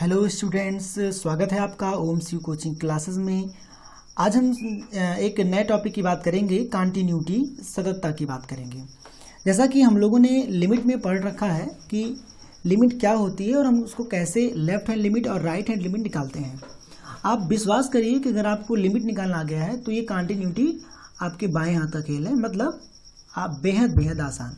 Hello students, स्वागत है आपका ओम सी कोचिंग क्लासेस में। आज हम एक नए टॉपिक की बात करेंगे, कंटिन्यूटी, सततता की बात करेंगे। जैसा कि हम लोगों ने लिमिट में पढ़ रखा है कि लिमिट क्या होती है और हम उसको कैसे लेफ्ट हैंड लिमिट और राइट हैंड लिमिट निकालते हैं। आप विश्वास करिए कि अगर आपको लिमिट निकालना आ गया है तो ये कंटिन्यूटी आपके बाएं हाथ का खेल है, मतलब आप बेहद आसान।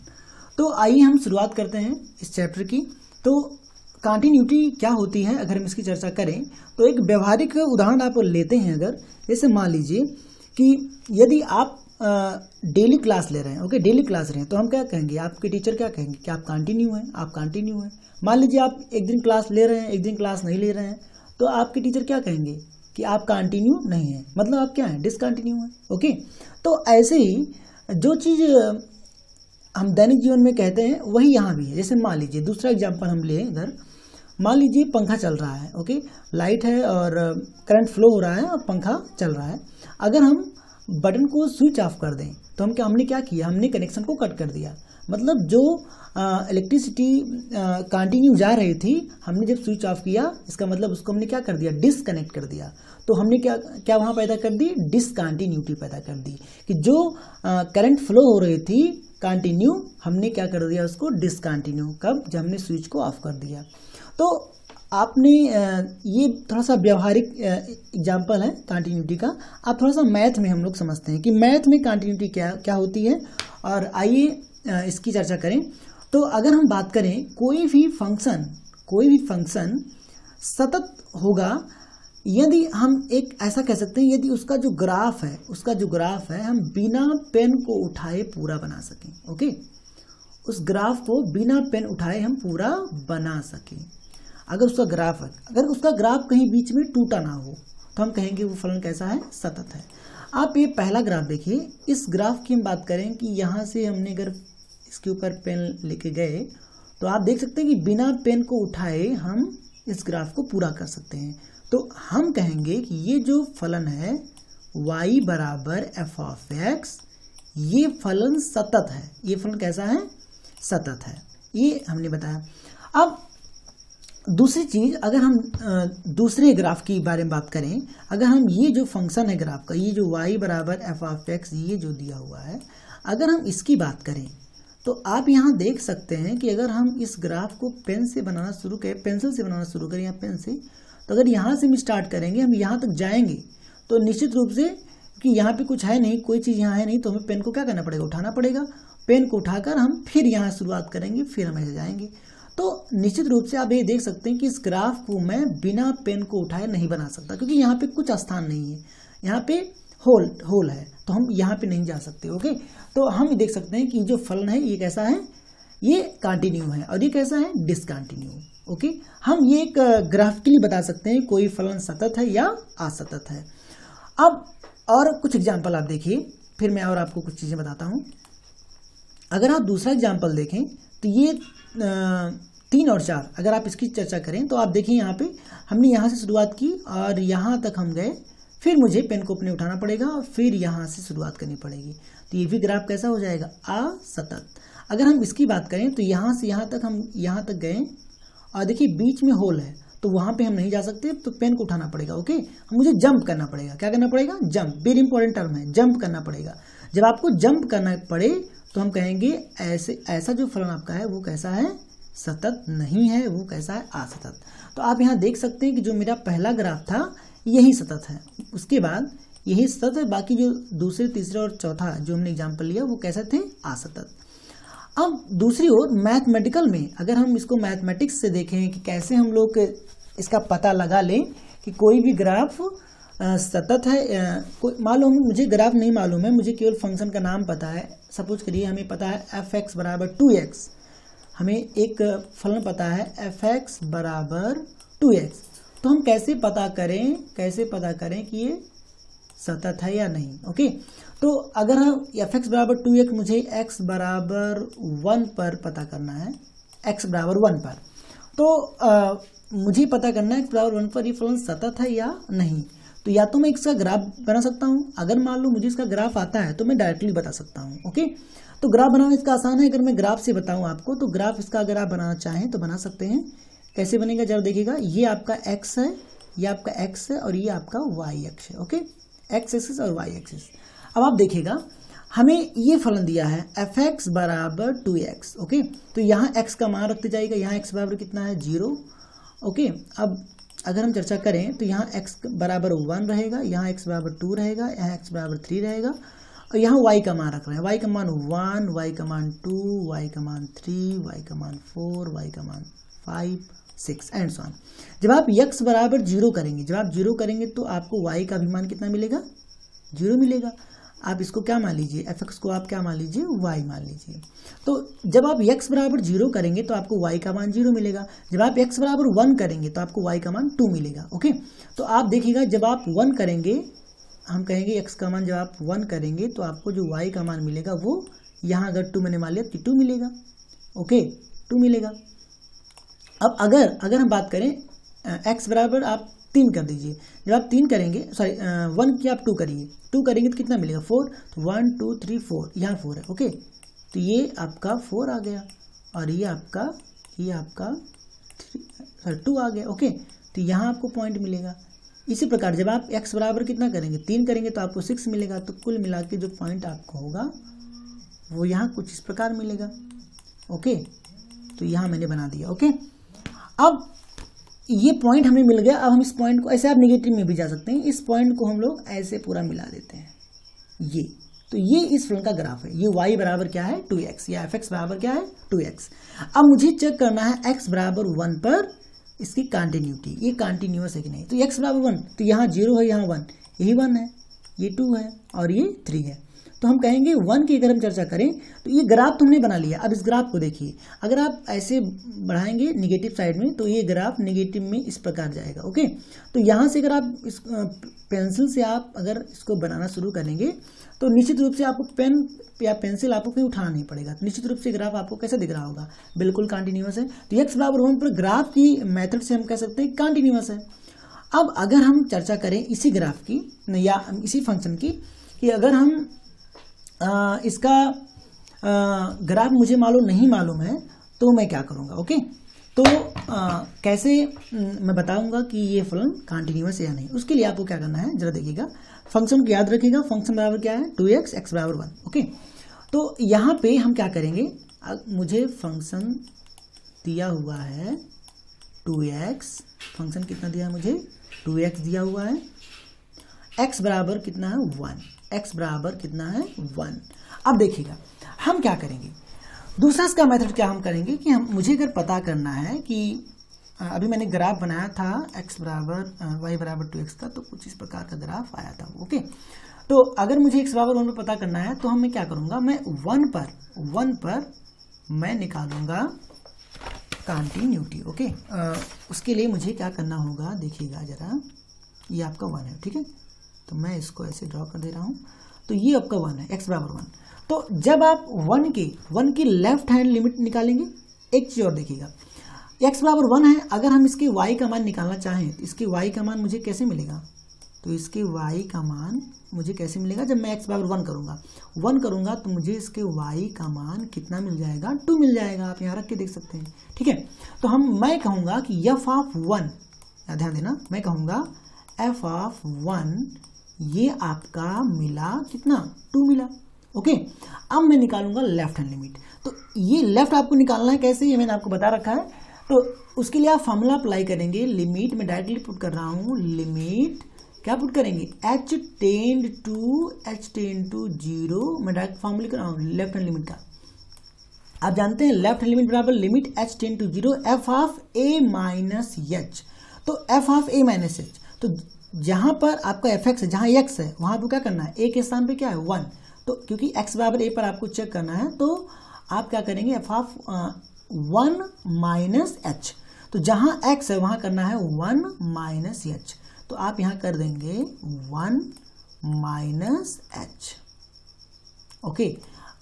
तो आइए हम शुरुआत करते हैं इस चैप्टर की। तो कंटिन्यूटी क्या होती है अगर हम इसकी चर्चा करें तो एक व्यवहारिक उदाहरण आप लेते हैं। अगर जैसे मान लीजिए कि यदि आप डेली क्लास ले रहे हैं, ओके, डेली क्लास रहे हैं, तो हम क्या कहेंगे, आपके टीचर क्या कहेंगे कि आप कंटिन्यू हैं, आप कंटिन्यू हैं। मान लीजिए आप एक दिन क्लास ले रहे हैं, एक दिन क्लास नहीं ले रहे हैं, तो आपके टीचर क्या कहेंगे कि आप कंटिन्यू नहीं हैं, मतलब आप क्या हैं, डिसकंटिन्यू हैं। ओके, तो ऐसे ही जो चीज़ हम दैनिक जीवन में कहते हैं वही यहाँ भी है। जैसे मान लीजिए दूसरा एग्जाम्पल हम लें इधर, मान लीजिए पंखा चल रहा है, ओके, लाइट है और करंट फ्लो हो रहा है और पंखा चल रहा है। अगर हम बटन को स्विच ऑफ कर दें तो हमने क्या किया, हमने कनेक्शन को कट कर दिया। मतलब जो इलेक्ट्रिसिटी कंटिन्यू जा रही थी, हमने जब स्विच ऑफ किया, इसका मतलब उसको हमने क्या कर दिया, डिसकनेक्ट कर दिया। तो हमने क्या वहाँ पैदा कर दी, डिसकंटिन्यूटी पैदा कर दी कि जो करंट फ्लो हो रही थी कंटिन्यू, हमने क्या कर दिया, उसको डिसकंटिन्यू। कब, जब हमने स्विच को ऑफ कर दिया। तो आपने ये थोड़ा सा व्यवहारिक एग्जाम्पल है कंटिन्यूटी का। आप थोड़ा सा मैथ में हम लोग समझते हैं कि मैथ में कंटिन्यूटी क्या होती है, और आइए इसकी चर्चा करें। तो अगर हम बात करें कोई भी फंक्शन सतत होगा यदि हम एक ऐसा कह सकते हैं, यदि उसका जो ग्राफ है हम बिना पेन को उठाए पूरा बना सकें। ओके, उस ग्राफ को बिना पेन उठाए हम पूरा बना सकें। अगर उसका ग्राफ कहीं बीच में टूटा ना हो तो हम कहेंगे वो फलन कैसा है, सतत है। आप ये पहला ग्राफ देखिए, इस ग्राफ की हम बात करें कि यहाँ से हमने अगर इसके ऊपर पेन लेके गए तो आप देख सकते हैं कि बिना पेन को उठाए हम इस ग्राफ को पूरा कर सकते हैं। तो हम कहेंगे कि ये जो फलन है y बराबर एफ ऑफ एक्स, ये फलन सतत है। ये फलन कैसा है, सतत है, ये हमने बताया। अब दूसरी चीज, अगर हम दूसरे ग्राफ की बारे में बात करें, अगर हम ये जो फंक्शन है ग्राफ का, ये जो y बराबर एफ ऑफ एक्स, ये जो दिया हुआ है, अगर हम इसकी बात करें तो आप यहाँ देख सकते हैं कि अगर हम इस ग्राफ को पेंसिल से बनाना शुरू करें या पेन से, तो अगर यहाँ से हम स्टार्ट करेंगे, हम यहाँ तक जाएंगे तो निश्चित रूप से कि यहाँ पे कुछ है नहीं, कोई चीज़ यहाँ है नहीं, तो हमें पेन को क्या करना पड़ेगा, उठाना पड़ेगा। पेन को उठाकर हम फिर यहाँ शुरुआत करेंगे, फिर हम ऐसे जाएंगे। तो निश्चित रूप से आप ये देख सकते हैं कि इस ग्राफ को मैं बिना पेन को उठाए नहीं बना सकता, क्योंकि यहाँ पे कुछ स्थान नहीं है, यहाँ पे होल है, तो हम यहाँ पे नहीं जा सकते। ओके, तो हम देख सकते हैं कि जो फलन है ये कैसा है, ये कंटिन्यू है, और ये कैसा है, डिसकंटिन्यू। ओके, हम ये एक ग्राफ के लिए बता सकते हैं कोई फलन सतत है या असतत है। अब और कुछ एग्जाम्पल आप देखिए, फिर मैं और आपको कुछ चीज़ें बताता हूँ। अगर आप दूसरा एग्जाम्पल देखें तो ये 3 और 4, अगर आप इसकी चर्चा करें तो आप देखिए यहाँ पे हमने यहाँ से शुरुआत की और यहाँ तक हम गए, फिर मुझे पेन को अपने उठाना पड़ेगा और फिर यहाँ से शुरुआत करनी पड़ेगी। तो ये भी ग्राफ कैसा हो जाएगा, असतत। अगर हम इसकी बात करें तो यहाँ से यहाँ तक हम यहाँ तक गए और देखिए बीच में होल है, तो वहाँ पे हम नहीं जा सकते, तो पेन को उठाना पड़ेगा। ओके, मुझे जंप करना पड़ेगा। क्या करना पड़ेगा, जंप, वेरी इंपॉर्टेंट टर्म है, जंप करना पड़ेगा। जब आपको जंप करना पड़े तो हम कहेंगे ऐसा जो फलन आपका है वो कैसा है, सतत नहीं है, वो कैसा है, असतत। तो आप यहाँ देख सकते हैं कि जो मेरा पहला ग्राफ था यही सतत है, उसके बाद यही सतत है, बाकी जो दूसरे, तीसरे और चौथा जो हमने एग्जाम्पल लिया वो कैसे थे, असतत। अब दूसरी ओर मैथमेटिकल में अगर हम इसको मैथमेटिक्स से देखें कि कैसे हम लोग इसका पता लगा लें कि कोई भी ग्राफ सतत है, मालूम मुझे ग्राफ नहीं मालूम है, मुझे केवल फंक्शन का नाम पता है। सपोज करिए हमें पता है एफ एक्स बराबर 2x, हमें एक फलन पता है एफ एक्स बराबर 2x, तो हम कैसे पता करें कि ये सतत है या नहीं। ओके, तो अगर हम एफ एक्स बराबर 2x, मुझे x बराबर 1 पर पता करना है, x बराबर 1 पर, तो मुझे पता करना है x बराबर 1 पर ये फलन सतत है या नहीं। तो या तो मैं इसका ग्राफ बना सकता हूँ, अगर मान लो मुझे इसका ग्राफ आता है तो मैं डायरेक्टली बता सकता हूँ। ओके, तो ग्राफ बनाना इसका आसान है। अगर मैं ग्राफ से बताऊँ आपको, तो ग्राफ इसका अगर आप बनाना चाहें तो बना सकते हैं। कैसे बनेगा जरा देखिएगा, ये आपका x है, ये आपका x है और ये आपका y अक्ष है। ओके, x एक्सिस और y एक्सिस। अब आप देखिएगा हमें ये फलन दिया है fx बराबर 2x। ओके, तो यहाँ x का मान रखते जाएगा, यहाँ x बराबर कितना है 0। ओके, अब अगर हम चर्चा करें तो यहाँ x बराबर 1 रहेगा, यहाँ x बराबर 2 रहेगा, यहाँ x बराबर 3 रहेगा और यहाँ y का मान रख रहे हैं, y का मान 1, y का मान 2, y का मान 3, y का मान 4, y का मान 5, 6 एंड सो ऑन। जब आप x बराबर 0 करेंगे, जब आप 0 करेंगे तो आपको y का भी मान कितना मिलेगा, 0 मिलेगा। आप इसको क्या मान लीजिए, fx को आप क्या मान लीजिए, y मान लीजिए। तो जब आप x बराबर 0 करेंगे तो आपको y का मान 0 मिलेगा, जब आप x बराबर 1 करेंगे तो आपको y का मान 2 मिलेगा। ओके, तो आप देखिएगा जब आप 1 करेंगे, हम कहेंगे x का मान जब आप 1 करेंगे तो आपको जो y का मान मिलेगा वो यहाँ अगर 2 मैंने मान लिया तो 2 मिलेगा। ओके, 2 मिलेगा। अब अगर हम बात करें x बराबर आप 3 कर दीजिए, जब आप 3 करेंगे, सॉरी 1 की आप 2 करिए, 2 करेंगे तो कितना मिलेगा 4, तो 1 2 3 4, यहाँ 4 है। ओके, तो ये आपका 4 आ गया और ये आपका 2 आ गया। ओके, तो यहाँ आपको पॉइंट मिलेगा। इसी प्रकार जब आप x बराबर कितना करेंगे, 3 करेंगे तो आपको 6 मिलेगा। तो कुल मिला के जो पॉइंट आपको होगा वो यहाँ कुछ इस प्रकार मिलेगा। ओके, तो यहाँ मैंने बना दिया। ओके, अब ये पॉइंट हमें मिल गया। अब हम इस पॉइंट को ऐसे आप नेगेटिव में भी जा सकते हैं, इस पॉइंट को हम लोग ऐसे पूरा मिला देते हैं। ये तो ये इस फलन का ग्राफ है। ये y बराबर क्या है 2x, या fx बराबर क्या है 2x। अब मुझे चेक करना है x बराबर 1 पर इसकी कंटिन्यूटी, ये कंटिन्यूअस है कि नहीं। तो x बराबर 1, तो यहाँ 0 है, यहाँ 1, यही 1 है, ये 2 है और ये 3 है। तो हम कहेंगे 1 की अगर हम चर्चा करें तो ये ग्राफ तो हमने बना लिया। अब इस ग्राफ को देखिए, अगर आप ऐसे बढ़ाएंगे नेगेटिव साइड में तो ये ग्राफ नेगेटिव में इस प्रकार जाएगा। ओके, तो यहाँ से अगर आप इस पेंसिल से आप अगर इसको बनाना शुरू करेंगे तो निश्चित रूप से आपको पेन या पेंसिल आपको कहीं उठाना नहीं पड़ेगा। तो निश्चित रूप से ग्राफ आपको कैसे दिख रहा होगा, बिल्कुल कंटिन्यूअस है। तो x बराबर 1 पर ग्राफ की मेथड से हम कह सकते हैं कंटिन्यूअस है। अब अगर हम चर्चा करें इसी ग्राफ की या इसी फंक्शन की, कि अगर हम इसका ग्राफ मुझे नहीं मालूम है तो मैं क्या करूँगा। ओके, तो कैसे मैं बताऊंगा कि ये फलन कंटिन्यूअस है या नहीं। उसके लिए आपको क्या करना है जरा देखिएगा, फंक्शन को याद रखिएगा। फंक्शन बराबर क्या है 2x, x बराबर 1। ओके, तो यहाँ पे हम क्या करेंगे, मुझे फंक्शन दिया हुआ है 2x, फंक्शन कितना दिया है मुझे 2x दिया हुआ है, x बराबर कितना है 1, x बराबर कितना है 1। अब देखिएगा हम क्या करेंगे, दूसरा इसका मेथड क्या हम करेंगे कि मुझे अगर पता करना है कि अभी मैंने ग्राफ बनाया था x बराबर y बराबर 2x का, तो कुछ इस प्रकार का ग्राफ आया था। ओके, तो अगर मुझे x बराबर 1 पर पता करना है तो मैं क्या करूँगा, मैं 1 पर मैं निकालूंगा कंटिन्यूटी। ओके, उसके लिए मुझे क्या करना होगा, देखिएगा जरा, ये आपका 1 है, ठीक है, तो मैं इसको ऐसे ड्रॉ कर दे रहा हूँ। तो ये आपका 1 है, x बराबर 1। तो जब आप 1 की लेफ्ट हैंड लिमिट निकालेंगे, एक चीज़ और देखिएगा, x बराबर 1 है, अगर हम इसके y का मान निकालना चाहें तो इसके y का मान मुझे कैसे मिलेगा, तो इसके y का मान मुझे कैसे मिलेगा, जब मैं x बराबर 1 करूँगा तो मुझे इसके y का मान कितना मिल जाएगा, 2 मिल जाएगा। आप यहाँ रख के देख सकते हैं, ठीक है। तो मैं कहूँगा कि f ऑफ 1, ध्यान देना, मैं कहूँगा f ऑफ 1 ये आपका मिला कितना, 2 मिला। ओके, अब मैं निकालूंगा लेफ्ट हैंड लिमिट। तो ये लेफ्ट आपको निकालना है कैसे, ये मैंने आपको बता रखा है। तो उसके लिए आप फॉर्मूला अप्लाई करेंगे, लिमिट में डायरेक्टली पुट कर रहा हूँ, लिमिट क्या पुट करेंगे, h टेंड टू 0, मैं डायरेक्ट फॉर्मूला कर रहा हूँ लेफ्ट हैंड लिमिट का। आप जानते हैं लेफ्ट हैंड लिमिट बराबर limit h tend to 0 f of a minus h। तो f of a minus h, तो जहाँ पर आपका fx है, जहाँ x है, वहाँ पर क्या करना है, a के स्थान पे क्या है 1। तो क्योंकि x बराबर a पर आपको चेक करना है, तो आप क्या करेंगे, f ऑफ 1 माइनस h। तो जहाँ x है वहाँ करना है 1 माइनस h। तो आप यहाँ कर देंगे 1 माइनस h। ओके,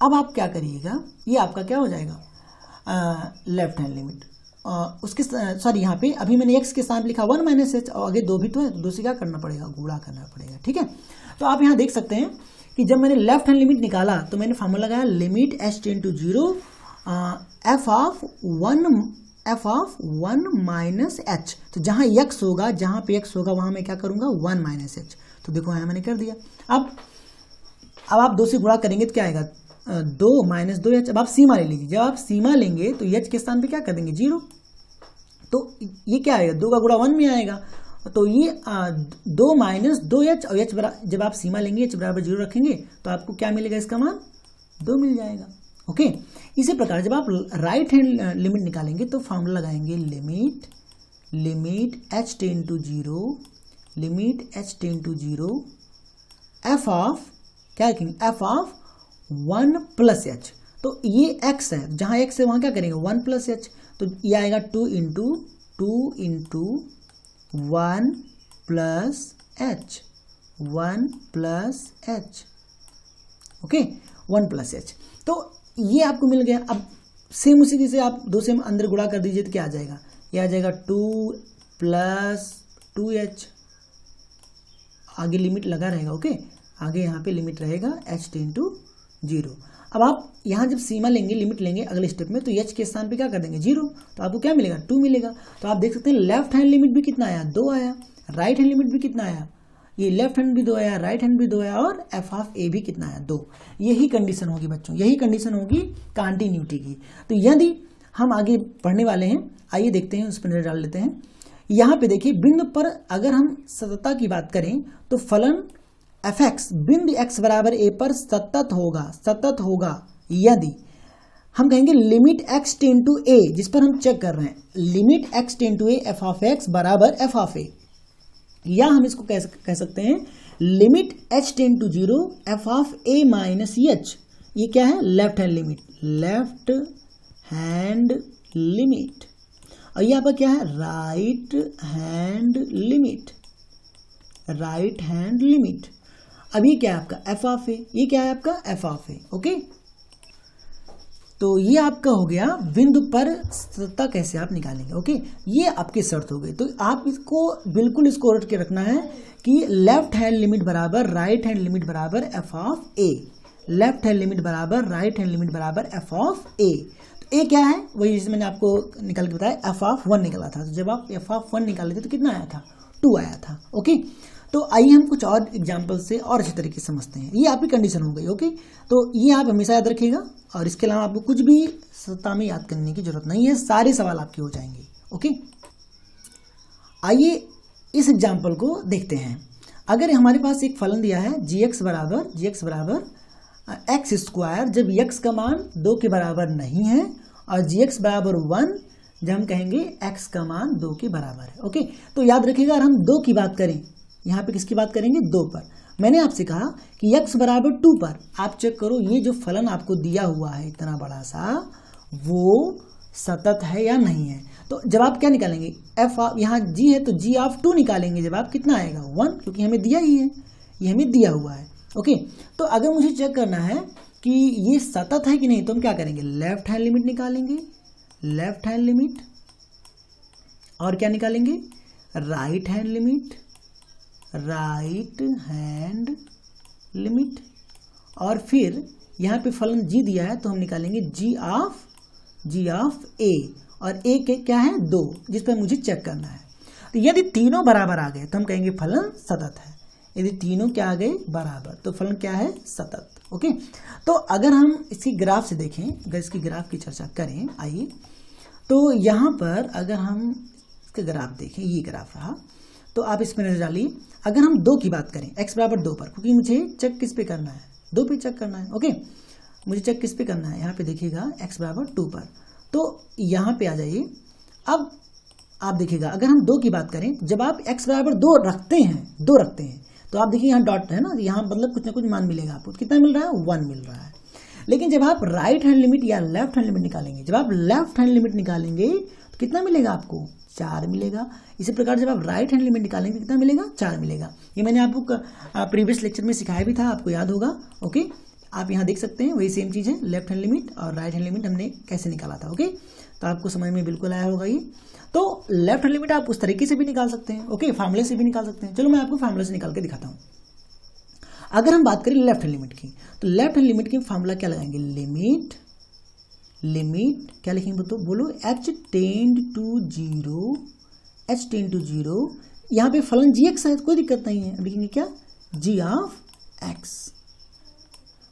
अब आप क्या करिएगा, ये आपका क्या हो जाएगा लेफ्ट हैंड लिमिट। उसके सॉरी, यहाँ पे अभी मैंने x के स्थान पे लिखा 1 माइनस h, और आगे 2 भी तो है, तो 2 से क्या करना पड़ेगा, गुणा करना पड़ेगा, ठीक है। तो आप यहाँ देख सकते हैं कि जब मैंने लेफ्ट हैंड लिमिट निकाला तो मैंने फॉर्मूला लगाया limit h tend to 0 f of 1 f of 1 minus h. तो जहाँ x होगा, जहाँ पे x होगा वहाँ मैं क्या करूँगा 1 माइनस एच। तो देखो यहाँ मैंने कर दिया। अब आप 2 से गुणा करेंगे तो क्या आएगा 2 माइनस 2h। अब आप सीमा ले लीजिए, जब आप सीमा लेंगे तो h के स्थान पे क्या कर देंगे 0। तो ये क्या आएगा 2 का गुणा 1 में आएगा। तो ये 2 माइनस 2h और h बराबर, जब आप सीमा लेंगे h बराबर 0 रखेंगे तो आपको क्या मिलेगा, इसका मान 2 मिल जाएगा। ओके, इसी प्रकार जब आप राइट हैंड लिमिट निकालेंगे तो फॉर्मूला लगाएंगे limit h tend to 0, limit h tend to 0 f of क्या लिखेंगे एफ ऑफ 1 प्लस एच। तो ये x है, जहाँ x है वहाँ क्या करेंगे 1 प्लस एच। तो ये आएगा 2 into 1 plus H, 1 plus H. Okay, 1 plus H. तो ये आपको मिल गया। अब सेम उसी की से आप 2 से अंदर गुणा कर दीजिए तो क्या आ जाएगा, ये आ जाएगा 2 प्लस 2h। आगे लिमिट लगा रहेगा। ओके, आगे यहाँ पे लिमिट रहेगा h टेंड टू 0। अब आप यहाँ जब सीमा लेंगे, लिमिट लेंगे अगले स्टेप में, तो h के स्थान पे क्या कर देंगे 0। तो आपको क्या मिलेगा 2 मिलेगा। तो आप देख सकते हैं लेफ्ट हैंड लिमिट भी कितना आया 2 आया, राइट हैंड लिमिट भी कितना आया, ये लेफ्ट हैंड भी 2 आया, राइट हैंड भी 2 आया, और एफ ऑफ ए भी कितना आया 2। यही कंडीशन होगी बच्चों, यही कंडीशन होगी कंटिन्यूटी की। तो यदि हम आगे पढ़ने वाले हैं, आइए देखते हैं, उस पर नजर डाल लेते हैं। यहाँ पे देखिए बिंदु पर अगर हम सततता की बात करें तो फलन एफ एक्स बिंदु x बराबर a पर सतत होगा यदि हम कहेंगे limit x tend to a, जिस पर हम चेक कर रहे हैं limit x tend to a f of x बराबर एफ ऑफ a, या हम इसको कह सकते हैं limit h tend to 0 f of a minus h। ये क्या है left hand limit, left hand limit. और ये आपका क्या है right hand limit, right hand limit. अब ये क्या है आपका एफ ऑफ ए, ये क्या है आपका एफ ऑफ ए। ओके, तो ये आपका हो गया बिंदु पर सततता कैसे आप निकालेंगे। ओके, ये आपकी शर्त हो गई। तो आप इसको बिल्कुल इसको रट के रखना है कि लेफ्ट हैंड लिमिट बराबर राइट हैंड लिमिट बराबर f of A, left hand limit बराबर राइट हैंड लिमिट बराबर एफ ऑफ ए। तो ए क्या है, वही जैसे मैंने आपको निकाल के बताया एफ ऑफ 1 निकला था। तो जब आप एफ ऑफ 1 निकाले थे तो कितना आया था 2 आया था। ओके, तो आइए हम कुछ और एग्जाम्पल से और अच्छी तरीके से समझते हैं। ये आपकी कंडीशन हो गई। ओके, तो ये आप हमेशा याद रखिएगा, और इसके अलावा आपको कुछ भी सततता में याद करने की जरूरत नहीं है, सारे सवाल आपके हो जाएंगे। ओके, आइए इस एग्जाम्पल को देखते हैं। अगर हमारे पास एक फलन दिया है जी एक्स बराबर एक्स स्क्वायर, जब एक्स का मान 2 के बराबर नहीं है, और जी एक्स बराबर 1 जब हम कहेंगे एक्स का मान 2 के बराबर है। ओके, तो याद रखिएगा अगर हम 2 की बात करें, यहाँ पे किसकी बात करेंगे 2 पर। मैंने आपसे कहा कि x बराबर 2 पर आप चेक करो ये जो फलन आपको दिया हुआ है इतना बड़ा सा, वो सतत है या नहीं है। तो जब आप क्या निकालेंगे f, यहाँ g है तो g ऑफ 2 निकालेंगे। जब आप कितना आएगा 1, क्योंकि हमें दिया ही है, ये हमें दिया हुआ है। ओके, तो अगर मुझे चेक करना है कि ये सतत है कि नहीं, तो हम क्या करेंगे लेफ्ट हैंड लिमिट निकालेंगे, लेफ्ट हैंड लिमिट, और क्या निकालेंगे right hand limit, right hand limit. और फिर यहाँ पे फलन g दिया है तो हम निकालेंगे g ऑफ a, और a के क्या है 2, जिस पर मुझे चेक करना है। तो यदि तीनों बराबर आ गए तो हम कहेंगे फलन सतत है। यदि तीनों क्या आ गए बराबर तो फलन क्या है सतत। ओके, तो अगर हम इसकी ग्राफ से देखें, अगर इसकी ग्राफ की चर्चा करें, आइए तो यहाँ पर अगर हम इसका ग्राफ देखें, ये ग्राफ रहा, तो आप इस पर नजर डालिए। अगर हम 2 की बात करें x बराबर 2 पर, क्योंकि मुझे चेक किस पे करना है 2 पे चेक करना है। ओके, मुझे चेक किस पे करना है, यहाँ पे देखिएगा x बराबर 2 पर। तो यहाँ पे आ जाइए। अब आप देखिएगा अगर हम 2 की बात करें, जब आप x बराबर 2 रखते हैं तो आप देखिए यहाँ डॉट है ना, यहाँ मतलब कुछ ना कुछ मान मिलेगा आपको। कितना मिल रहा है 1 मिल रहा है। लेकिन जब आप राइट हैंड लिमिट या लेफ्ट हैंड लिमिट निकालेंगे, जब आप लेफ्ट हैंड लिमिट निकालेंगे तो कितना मिलेगा आपको 4 मिलेगा। इसी प्रकार जब आप राइट हैंड लिमिट निकालेंगे कितना मिलेगा 4 मिलेगा। ये मैंने आपको प्रीवियस लेक्चर में सिखाया भी था, आपको याद होगा। ओके, आप यहाँ देख सकते हैं वही सेम चीज़ है, लेफ्ट हैंड लिमिट और राइट हैंड लिमिट हमने कैसे निकाला था। ओके, तो आपको समझ में बिल्कुल आया होगा ये। तो लेफ्ट हैंड लिमिट आप उस तरीके से भी निकाल सकते हैं। ओके, फार्मूले से भी निकाल सकते हैं। चलो मैं आपको फार्मूले से निकाल के दिखाता हूँ। अगर हम बात करें लेफ्ट हैंड लिमिट की, तो लेफ्ट हैंड लिमिट की फार्मूला क्या लगाएंगे, लिमिट क्या लिखेंगे तो बोलो h टेंड टू जीरो, यहाँ पे फलन gx है तो कोई दिक्कत नहीं है, लिखेंगे क्या g ऑफ x,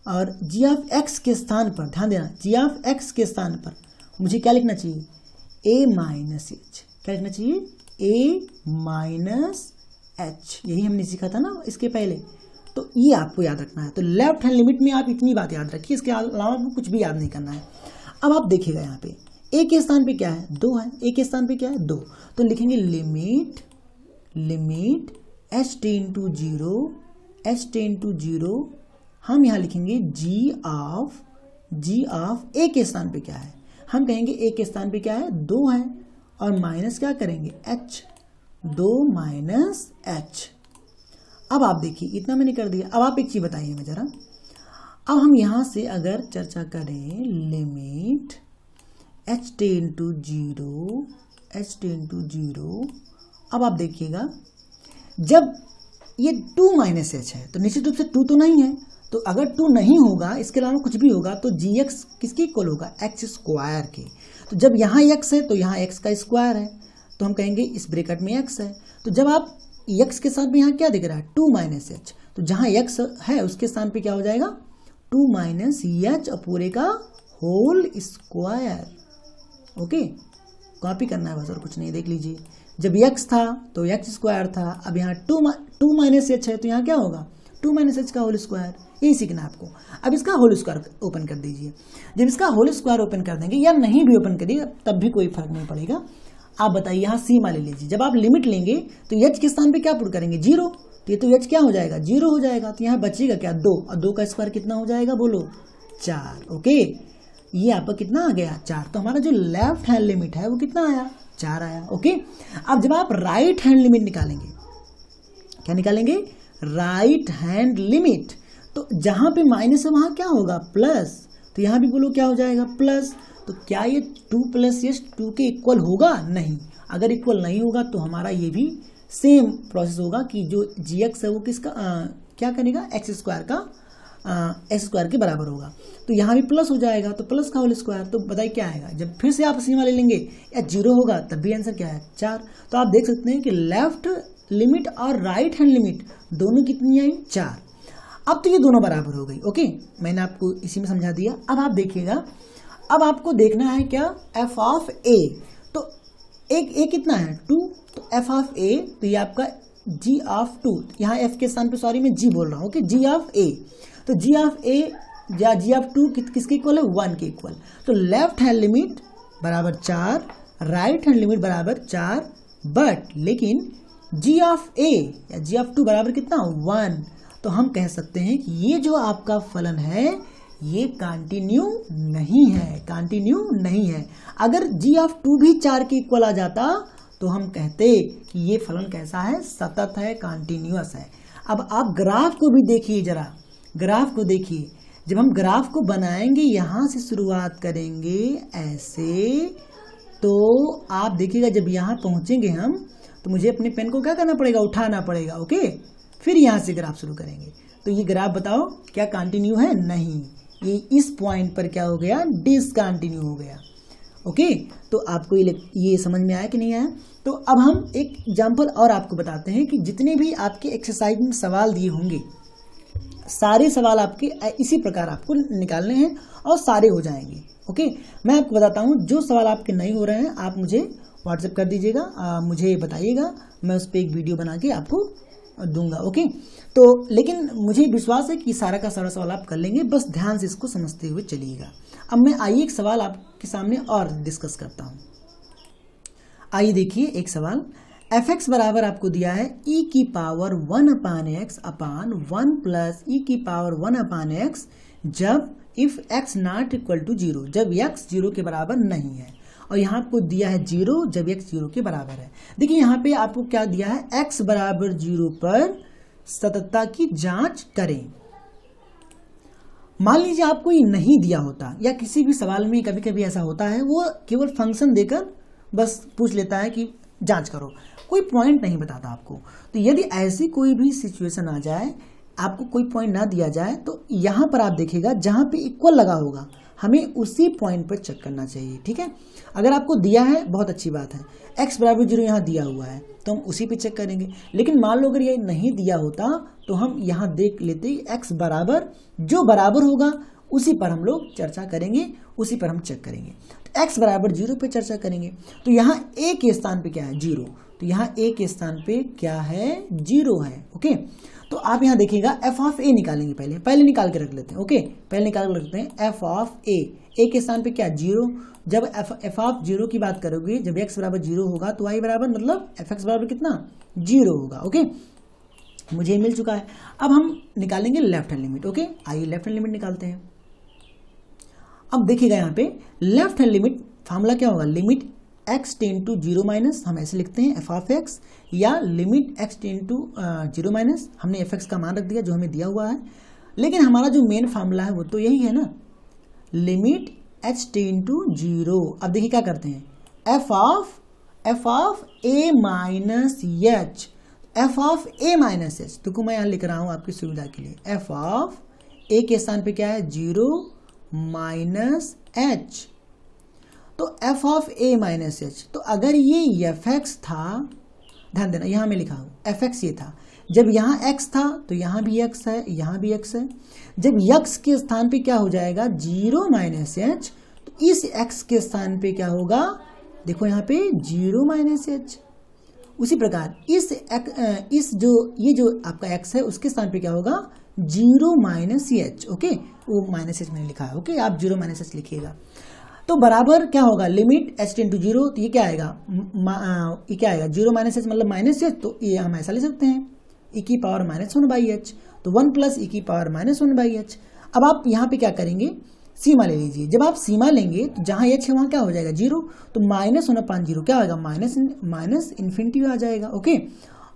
और g ऑफ x के स्थान पर ध्यान देना, g ऑफ x के स्थान पर मुझे क्या लिखना चाहिए a माइनस h, क्या लिखना चाहिए a माइनस h, यही हमने सीखा था ना इसके पहले, तो ये आपको याद रखना है। तो लेफ्ट हैंड लिमिट में आप इतनी बात याद रखिए, इसके अलावा आपको कुछ भी याद नहीं करना है। अब आप देखिएगा यहाँ पे a के स्थान पे क्या है 2 है, a के स्थान पे क्या है 2, तो लिखेंगे limit h tend to zero, हम यहाँ लिखेंगे g ऑफ a के स्थान पे क्या है, हम कहेंगे a के स्थान पे क्या है 2 है, और माइनस क्या करेंगे h, 2 माइनस h। अब आप देखिए इतना मैंने कर दिया। अब आप एक चीज बताइए मैं जरा, अब हम यहां से अगर चर्चा करें limit h tend to zero, अब आप देखिएगा जब ये 2 माइनस h है तो निश्चित रूप से 2 तो नहीं है, तो अगर 2 नहीं होगा इसके अलावा कुछ भी होगा तो gx किसके इक्वल होगा x स्क्वायर के, तो जब यहाँ x है तो यहाँ x का स्क्वायर है, तो हम कहेंगे इस ब्रैकेट में x है, तो जब आप x के साथ में यहाँ क्या दिख रहा है 2 माइनस h, तो जहाँ x है उसके स्थान पे क्या हो जाएगा 2 माइनस h पूरे का होल स्क्वायर। ओके, कॉपी करना है बस और कुछ नहीं, देख लीजिए जब x था तो x स्क्वायर था, अब यहाँ 2 माइनस h है तो यहाँ क्या होगा 2 माइनस h का होल स्क्वायर, यही सीखना है आपको। अब इसका होल स्क्वायर ओपन कर दीजिए, जब इसका होल स्क्वायर ओपन कर देंगे या नहीं भी ओपन करिएगा तब भी कोई फर्क नहीं पड़ेगा। आप बताइए यहाँ सीमा ले लीजिए, जब आप लिमिट लेंगे तो h के स्थान पे क्या पुट करेंगे 0, तो ये तो h क्या हो जाएगा 0 हो जाएगा, तो यहाँ बचेगा क्या 2, और 2 का स्क्वायर कितना हो जाएगा बोलो 4। ओके, ये आपका कितना आ गया 4, तो हमारा जो लेफ्ट हैंड लिमिट है वो कितना आया 4 आया। ओके, अब जब आप राइट हैंड लिमिट निकालेंगे, क्या निकालेंगे राइट हैंड लिमिट, तो जहां पे माइनस है वहां क्या होगा प्लस, तो यहाँ भी बोलो क्या हो जाएगा प्लस, तो क्या ये 2 प्लस ये 2 के इक्वल होगा नहीं, अगर इक्वल नहीं होगा तो हमारा ये भी सेम प्रोसेस होगा कि जो gx है वो किसका क्या करेगा x स्क्वायर के बराबर होगा, तो यहाँ भी प्लस हो जाएगा, तो प्लस का होल स्क्वायर, तो बताइए क्या आएगा, जब फिर से आप सीमा ले लेंगे या 0 होगा तब भी आंसर क्या है 4। तो आप देख सकते हैं कि लेफ्ट लिमिट और राइट हैंड लिमिट दोनों कितनी आई 4। अब तो ये दोनों बराबर हो गई। ओके, मैंने आपको इसी में समझा दिया। अब आप देखिएगा, अब आपको देखना है क्या f ऑफ a, तो एक a कितना है 2, तो f ऑफ a, तो ये आपका g ऑफ 2, यहाँ f के स्थान पे सॉरी मैं g बोल रहा हूँ, ओके g ऑफ a, तो g ऑफ a या g ऑफ 2 किसके इक्वल है 1 के इक्वल, तो लेफ्ट हैंड लिमिट बराबर 4, राइट हैंड लिमिट बराबर 4, बट लेकिन g ऑफ a या g ऑफ 2 बराबर कितना 1, तो हम कह सकते हैं कि ये जो आपका फलन है ये कंटिन्यू नहीं है। अगर g ऑफ 2 भी 4 के इक्वल आ जाता तो हम कहते कि ये फलन कैसा है सतत है, कंटिन्यूअस है। अब आप ग्राफ को भी देखिए, जरा ग्राफ को देखिए, जब हम ग्राफ को बनाएंगे यहाँ से शुरुआत करेंगे ऐसे, तो आप देखिएगा जब यहाँ पहुँचेंगे हम तो मुझे अपने पेन को क्या करना पड़ेगा उठाना पड़ेगा। ओके, फिर यहाँ से ग्राफ शुरू करेंगे, तो ये ग्राफ बताओ क्या कंटिन्यू है नहीं, ये इस पॉइंट पर क्या हो गया डिसकंटिन्यू हो गया। ओके, तो आपको ये समझ में आया कि नहीं आया। तो अब हम एक एग्जांपल और आपको बताते हैं कि जितने भी आपके एक्सरसाइज में सवाल दिए होंगे सारे सवाल आपके इसी प्रकार आपको निकालने हैं और सारे हो जाएंगे। ओके, मैं आपको बताता हूँ जो सवाल आपके नहीं हो रहे हैं आप मुझे व्हाट्सएप कर दीजिएगा, मुझे बताइएगा, मैं उस पर एक वीडियो बना के आपको दूंगा। ओके, तो लेकिन मुझे विश्वास है कि सारा का सारा सवाल आप कर लेंगे, बस ध्यान से इसको समझते हुए चलिएगा। अब मैं आइए एक सवाल आपके सामने और डिस्कस करता हूँ। आइए देखिए एक सवाल, fx बराबर आपको दिया है e की power 1/x upon 1 plus e की पावर 1/x जब if x not equal to 0, जब x 0 के बराबर नहीं है, और यहाँ आपको दिया है 0 जब x 0 के बराबर है। देखिए यहाँ पे आपको क्या दिया है x बराबर 0 पर सततता की जांच करें। मान लीजिए आपको ये नहीं दिया होता, या किसी भी सवाल में कभी कभी ऐसा होता है वो केवल फंक्शन देकर बस पूछ लेता है कि जांच करो, कोई पॉइंट नहीं बताता आपको। तो यदि ऐसी कोई भी सिचुएशन आ जाए, आपको कोई पॉइंट ना दिया जाए, तो यहाँ पर आप देखिएगा जहाँ पे इक्वल लगा होगा हमें उसी पॉइंट पर चेक करना चाहिए। ठीक है, अगर आपको दिया है बहुत अच्छी बात है, x बराबर 0 यहाँ दिया हुआ है तो हम उसी पे चेक करेंगे। लेकिन मान लो अगर ये नहीं दिया होता तो हम यहाँ देख लेते x बराबर जो बराबर होगा उसी पर हम लोग चर्चा करेंगे, उसी पर हम चेक करेंगे। तो x बराबर 0 पे चर्चा करेंगे। तो यहाँ a के स्थान पे क्या है 0, तो यहाँ a के स्थान पे क्या है 0 है। ओके, तो आप यहाँ देखिएगा f ऑफ a निकालेंगे, पहले निकाल के रख लेते हैं। ओके, पहले निकाल के रखते हैं f ऑफ a के स्थान पे क्या 0। जब f ऑफ 0 की बात करोगे, जब x बराबर 0 होगा तो y बराबर मतलब fx बराबर कितना 0 होगा। ओके, मुझे मिल चुका है। अब हम निकालेंगे लेफ्ट हैंड लिमिट। ओके, आइए लेफ्ट हैंड लिमिट निकालते हैं। अब देखिएगा यहाँ पे लेफ्ट हैंड लिमिट फार्मूला क्या होगा, limit x tend to 0 minus, हम ऐसे लिखते हैं f ऑफ x, या limit x tend to 0 minus, हमने fx का मान रख दिया जो हमें दिया हुआ है। लेकिन हमारा जो मेन फार्मूला है वो तो यही है ना, लिमिट h टेंड टू 0। अब देखिए क्या करते हैं, f of a minus h, f of a minus h, तो मैं यहाँ लिख रहा हूँ आपकी सुविधा के लिए, f ऑफ a के स्थान पे क्या है 0 माइनस h, तो f of a minus h। तो अगर ये fx था, ध्यान देना यहाँ मैं लिखा हूँ fx ये था, जब यहाँ x था तो यहाँ भी x है, यहाँ भी x है। जब x के स्थान पे क्या हो जाएगा 0 माइनस h, तो इस x के स्थान पे क्या होगा, देखो यहाँ पे 0 माइनस h। उसी प्रकार इस जो आपका x है उसके स्थान पे क्या होगा 0 माइनस h। ओके, वो माइनस h मैंने लिखा है। ओके, आप 0 माइनस h लिखिएगा। तो बराबर क्या होगा, लिमिट h टेंड टू 0, तो ये क्या आएगा, ये क्या आएगा 0 माइनस h मतलब माइनस h, तो ये हम ऐसा ले सकते हैं e की पावर माइनस 1/h, तो 1 प्लस e की पावर माइनस 1/h। अब आप यहाँ पे क्या करेंगे, सीमा ले लीजिए। जब आप सीमा लेंगे तो जहाँ h है वहाँ क्या हो जाएगा 0, तो माइनस 1/0 क्या होगा माइनस इन्फिनिटी आ जाएगा। ओके,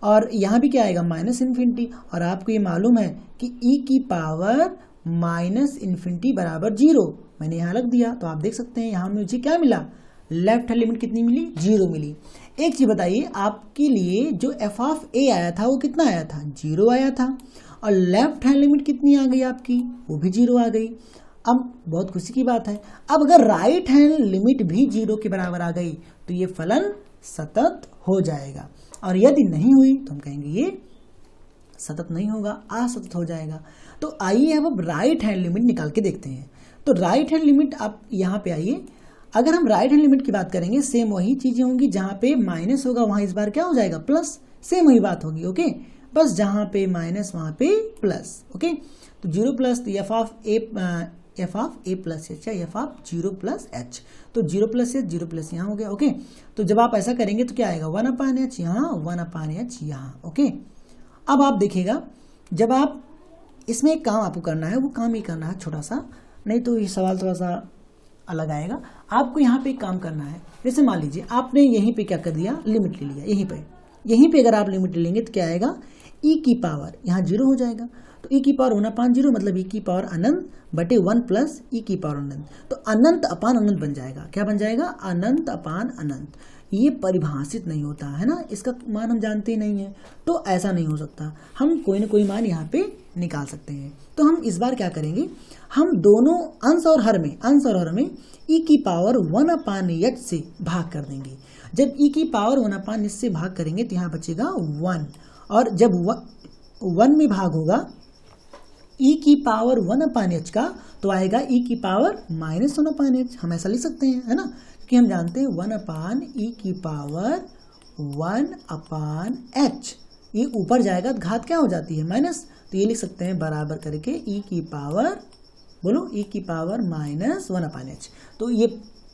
और यहाँ भी क्या आएगा माइनस इन्फिनिटी, और आपको ये मालूम है कि e की पावर माइनस इन्फिनिटी बराबर 0, मैंने यहाँ रख दिया। तो आप देख सकते हैं यहाँ मुझे क्या मिला, लेफ्ट हैंड लिमिट कितनी मिली 0 मिली। एक चीज बताइए, आपके लिए जो f ऑफ a आया था वो कितना आया था 0 आया था, और लेफ्ट हैंड लिमिट कितनी आ गई आपकी, वो भी 0 आ गई। अब बहुत खुशी की बात है, अब अगर राइट हैंड लिमिट भी 0 के बराबर आ गई तो ये फलन सतत हो जाएगा, और यदि नहीं हुई तो हम कहेंगे ये सतत नहीं होगा, असतत हो जाएगा। तो आइए अब राइट हैंड लिमिट निकाल के देखते हैं। तो राइट हैंड लिमिट आप यहाँ पे आइए, अगर हम राइट हैंड लिमिट की बात करेंगे सेम वही चीजें होंगी, जहाँ पे माइनस होगा वहाँ इस बार क्या हो जाएगा प्लस, सेम वही बात होगी। ओके, बस जहाँ पे माइनस वहाँ पे प्लस। ओके, तो 0 प्लस, तो F of A plus H या एफ ऑफ 0 प्लस एच, तो 0 प्लस एच 0 प्लस यहाँ हो गया। ओके, तो जब आप ऐसा करेंगे तो क्या आएगा 1/h यहाँ, 1/h यहाँ। ओके, अब आप देखिएगा जब आप इसमें एक काम आपको करना है, वो काम ही करना है छोटा सा, नहीं तो ये सवाल थोड़ा सा अलग आएगा। आपको यहाँ पे एक काम करना है, जैसे मान लीजिए आपने यहीं पे क्या कर दिया, लिमिट ले लिया, यहीं पे अगर आप लिमिट लेंगे तो क्या आएगा e की पावर, यहाँ 0 हो जाएगा, तो e की पावर 1/0 मतलब e की पावर अनंत बटे 1 प्लस e की पावर अनंत, तो अनंत अपान अनंत बन जाएगा। क्या बन जाएगा, अनंत अपान अनंत। ये परिभाषित नहीं होता है ना, इसका मान हम जानते ही नहीं है, तो ऐसा नहीं हो सकता, हम कोई ना कोई मान यहाँ पे निकाल सकते हैं। तो हम इस बार क्या करेंगे, हम दोनों अंश और हर में e की पावर 1/h से भाग कर देंगे। जब e की पावर 1/h से भाग करेंगे तो यहाँ बचेगा 1, और जब 1 में भाग होगा e की पावर 1/h का, तो आएगा e की पावर माइनस 1/h। हम ऐसा लिख सकते हैं, है ना, क्योंकि हम जानते हैं 1/e की पावर 1/h, ये ऊपर जाएगा तो घात क्या हो जाती है माइनस, तो ये लिख सकते हैं बराबर करके e की पावर, बोलो e की पावर माइनस 1/h, तो ये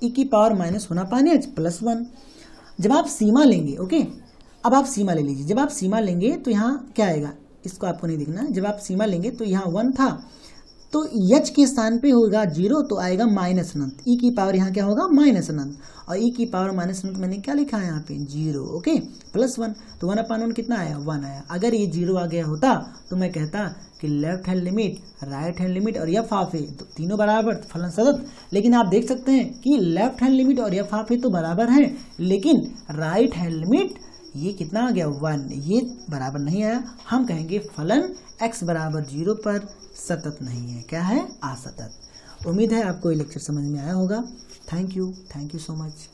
e की पावर माइनस 1/h प्लस 1। जब आप सीमा लेंगे, ओके, अब आप सीमा ले लीजिए, जब आप सीमा लेंगे तो यहाँ क्या आएगा, इसको आपको नहीं दिखना, जब आप सीमा लेंगे तो यहाँ 1 था, तो h के स्थान पे होगा 0, तो आएगा माइनस अनंत, e की पावर यहाँ क्या होगा माइनस अनंत, और e की पावर माइनस अनंत मैंने क्या लिखा है यहाँ पे 0, ओके, प्लस 1, तो 1/1 कितना आया 1 आया। अगर ये 0 आ गया होता तो मैं कहता कि left hand limit, right hand limit और एफ ऑफ ए तो तीनों बराबर, फलन सतत। लेकिन आप देख सकते हैं कि लेफ्ट हैंड लिमिट और एफ ऑफ ए तो बराबर है, लेकिन राइट हैंड लिमिट ये कितना आ गया 1, ये बराबर नहीं आया। हम कहेंगे फलन x बराबर 0 पर सतत नहीं है, क्या है असतत। उम्मीद है आपको ये लेक्चर समझ में आया होगा। Thank you so much.